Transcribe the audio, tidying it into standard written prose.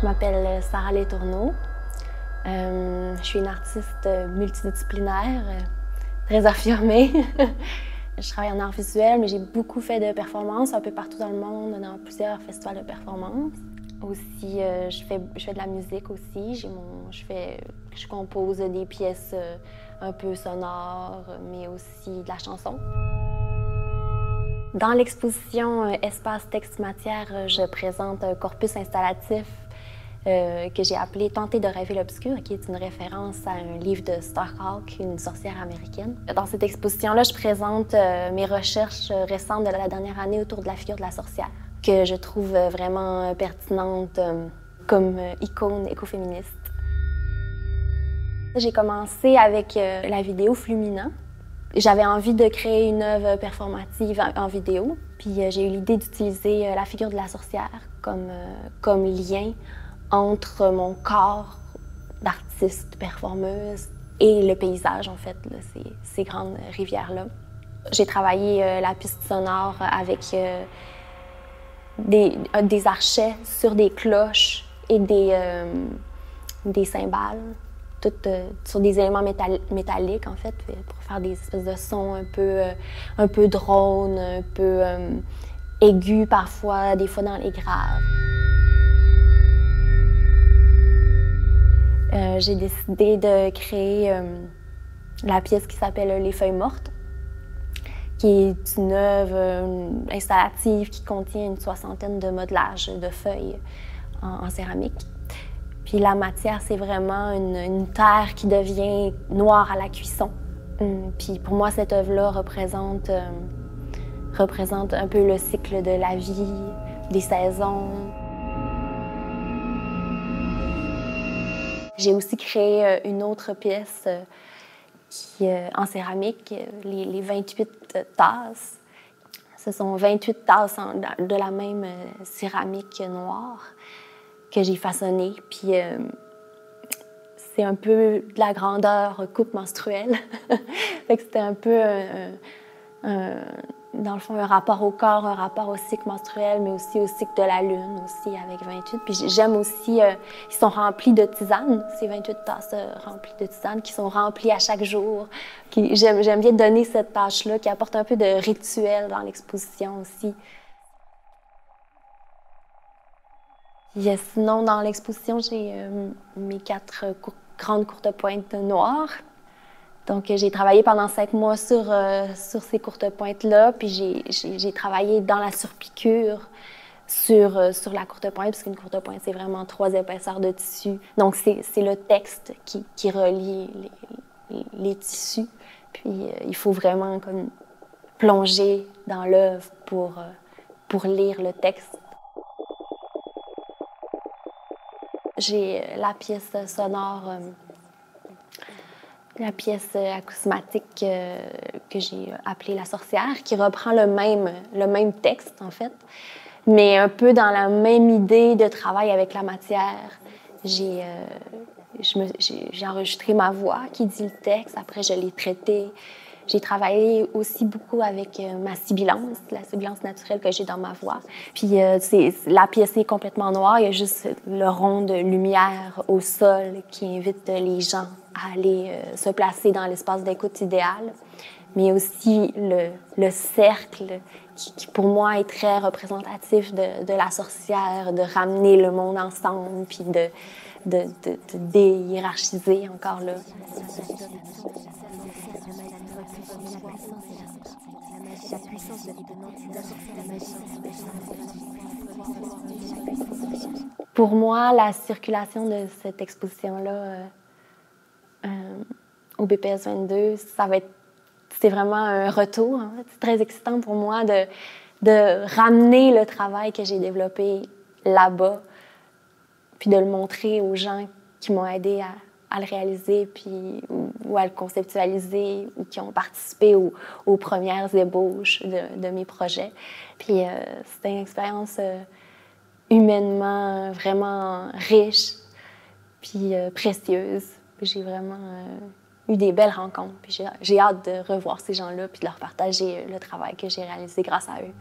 Je m'appelle Sarah Letourneau. Je suis une artiste multidisciplinaire, très affirmée. Je travaille en art visuel, mais j'ai beaucoup fait de performances un peu partout dans le monde, dans plusieurs festivals de performances. Aussi, je fais de la musique aussi. Je compose des pièces un peu sonores, mais aussi de la chanson. Dans l'exposition Espace Texte Matière, je présente un corpus installatif que j'ai appelé « Tenter de rêver l'obscur », qui est une référence à un livre de Starhawk, une sorcière américaine. Dans cette exposition-là, je présente mes recherches récentes de la dernière année autour de la figure de la sorcière, que je trouve vraiment pertinente comme icône écoféministe. J'ai commencé avec la vidéo Flumina. J'avais envie de créer une œuvre performative en vidéo, puis j'ai eu l'idée d'utiliser la figure de la sorcière comme lien entre mon corps d'artiste, performeuse et le paysage, en fait, là, ces grandes rivières-là. J'ai travaillé la piste sonore avec des archets sur des cloches et des cymbales, toutes sur des éléments métalliques, en fait, pour faire des espèces de sons un peu drones, un peu aigus parfois, des fois dans les graves. J'ai décidé de créer la pièce qui s'appelle « Les feuilles mortes », qui est une œuvre installative qui contient une 60aine de modelages de feuilles en céramique. Puis la matière, c'est vraiment une terre qui devient noire à la cuisson. Puis pour moi, cette œuvre-là représente un peu le cycle de la vie, des saisons. J'ai aussi créé une autre pièce en céramique, les 28 tasses. Ce sont 28 tasses de la même céramique noire que j'ai façonnée. Puis c'est un peu de la grandeur coupe menstruelle. Fait que c'était un peu, dans le fond, un rapport au corps, un rapport au cycle menstruel, mais aussi au cycle de la lune, aussi avec 28. Puis j'aime aussi, ils sont remplis de tisanes, ces 28 tasses remplies de tisanes, qui sont remplies à chaque jour. J'aime bien donner cette tâche-là, qui apporte un peu de rituel dans l'exposition aussi. Et sinon, dans l'exposition, j'ai mes 4 grandes courtes pointes noires. Donc, j'ai travaillé pendant 5 mois sur ces courtes pointes-là, puis j'ai travaillé dans la surpiqûre sur la courte pointe, parce qu'une courte pointe, c'est vraiment 3 épaisseurs de tissu. Donc, c'est le texte qui relie les tissus. Puis, il faut vraiment comme plonger dans l'œuvre pour lire le texte. J'ai la pièce sonore, la pièce acousmatique que j'ai appelée La sorcière, qui reprend le même texte, en fait, mais un peu dans la même idée de travail avec la matière. J'ai enregistré ma voix qui dit le texte, après je l'ai traité. J'ai travaillé aussi beaucoup avec ma sibilance, la sibilance naturelle que j'ai dans ma voix. Puis la pièce est complètement noire, il y a juste le rond de lumière au sol qui invite les gens à aller se placer dans l'espace d'écoute idéal. Mais aussi le cercle qui, pour moi, est très représentatif de la sorcière, de ramener le monde ensemble, puis de déhiérarchiser encore là. Pour moi, la circulation de cette exposition-là au BPS 22, c'est vraiment un retour. En fait. C'est très excitant pour moi de ramener le travail que j'ai développé là-bas, puis de le montrer aux gens qui m'ont aidé à le réaliser, puis, ou à le conceptualiser, ou qui ont participé aux premières ébauches de mes projets. Puis c'était une expérience humainement vraiment riche, puis précieuse. Puis j'ai vraiment eu des belles rencontres. Puis j'ai hâte de revoir ces gens-là, puis de leur partager le travail que j'ai réalisé grâce à eux.